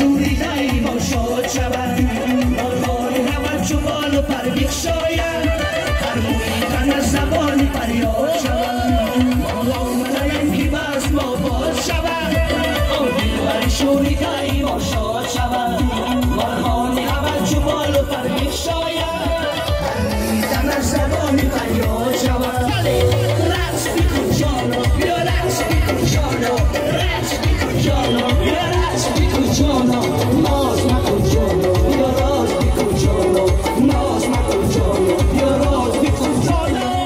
شوریده‌ای ما شاد شود مرغان هوا چو بال و پر بگشاید هر موی تن از زبان فریاد شود ما آمدیم که بس ما باز شود آن دلبر شوریده‌ای ما شاد شود مرغان هوا چو بال و پر بگشاید هر موی تن از زبان فریاد شود رقص بکن جانا بیا رقص بکن جانا رقص بکن جانا بیا رقص بکن جانا ناز نکن جانا بیا راز بکن جانا ناز نکن جانا بیا راز بکن جانا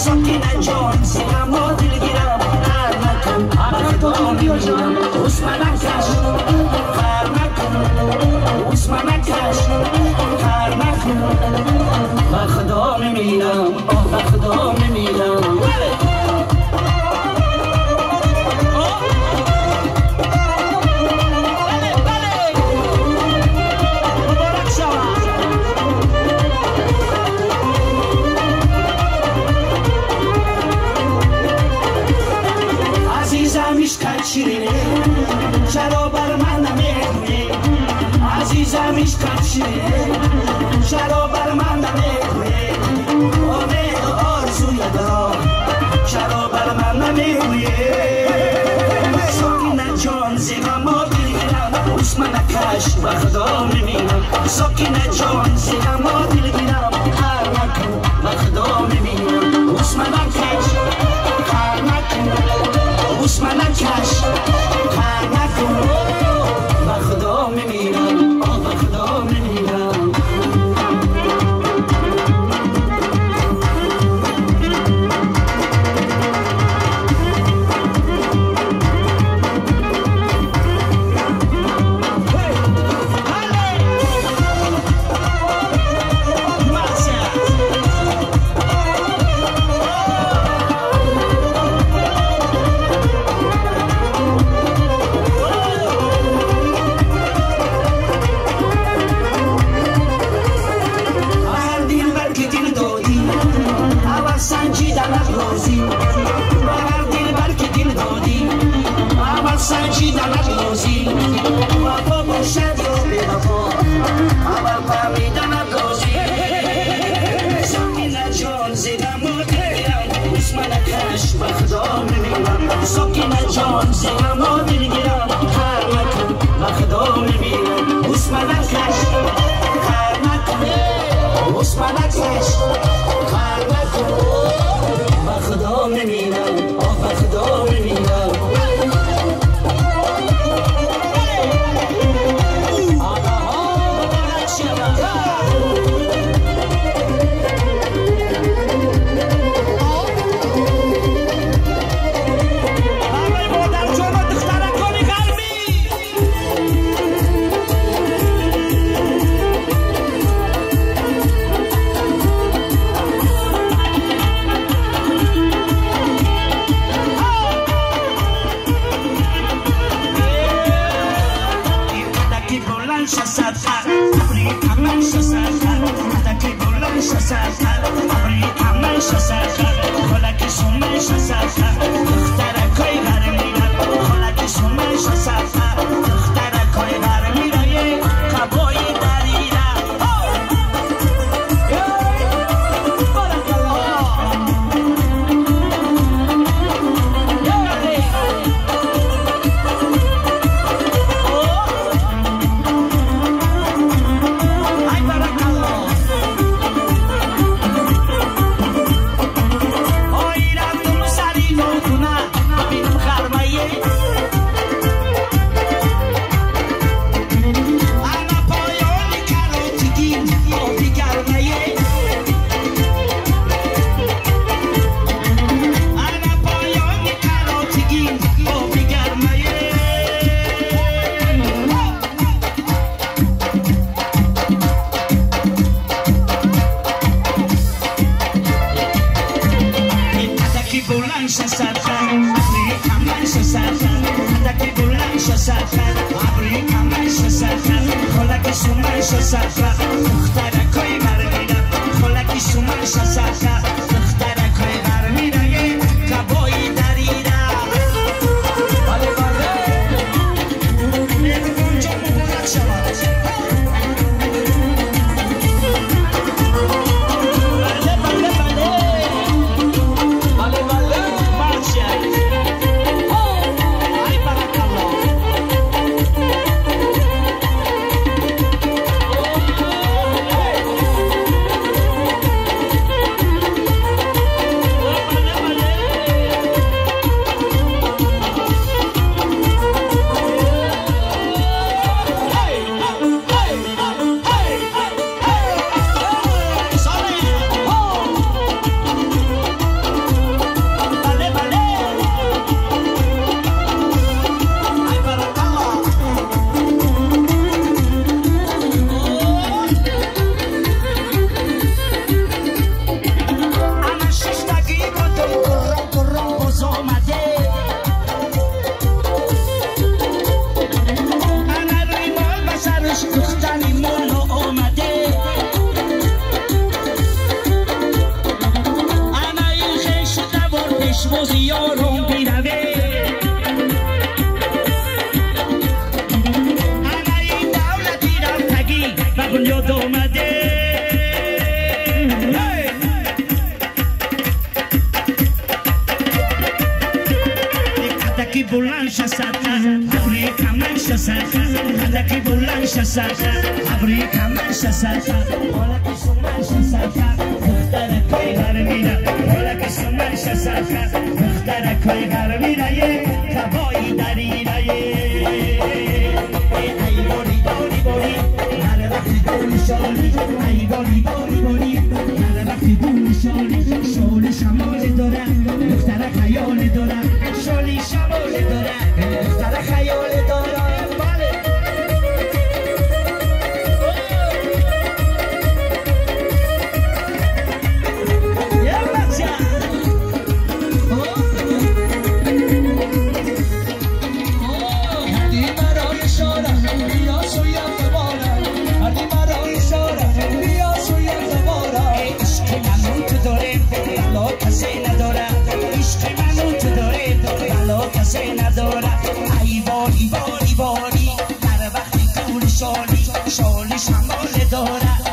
ساکینه جان سیما دلگیرم هر نکن بخدا میمیرم عثمان کش هر نکن عثمان کش هر نکن بخدا میمیرم بخدا میمیرم شیرینه چرا بر من نمیگویی عزیزم عشقت شیرینه چرا بر من نمیگویی امید و آرزوی دارم چرا بر من نمیگویی ساکینه جان زیغما دلگیرم عثمان کش بخدا میمیرم ساکینه جان زیغما دلگیرم هر نکن بخدا میمیرم عثمان کش هر نکن عثمان کش هر نکن بخدا میمیرم بخدا میمیرم ساکینه جان زیما دلگیرم هر نکن بخدا میمیرم عثمان کش هر نکن عثمان کش هر نکن بخدا میمیرم بخدا میمیرم سرش دختری مولا آمده انا این خیش دوار پیشواز یارم بیروه انا این دولتی رفتگی و بنیاد آمده بلند شد ابری کمن شد هدکی بلند شد ابری کمن شد حالا که سومن شد دختر کوی گرمیره حالا که سومن شد دختر کوی گرمیره کبایی دریره ای باری باری باری هر وقتی دول شالی ای باری باری باری هر وقتی دول شالی شال شمال داره دختر خیال داره شالی شمال داره دختر خیال داره بله یه بچه هردی برای شاره بیا سوی زباره هردی برای شاره بیا سوی زباره عشق منو تو داره بلا کسی نداره عشق منو تو داره بلا کسی نداره ای باری باری باری در وقتی طول شالی شالی شمال داره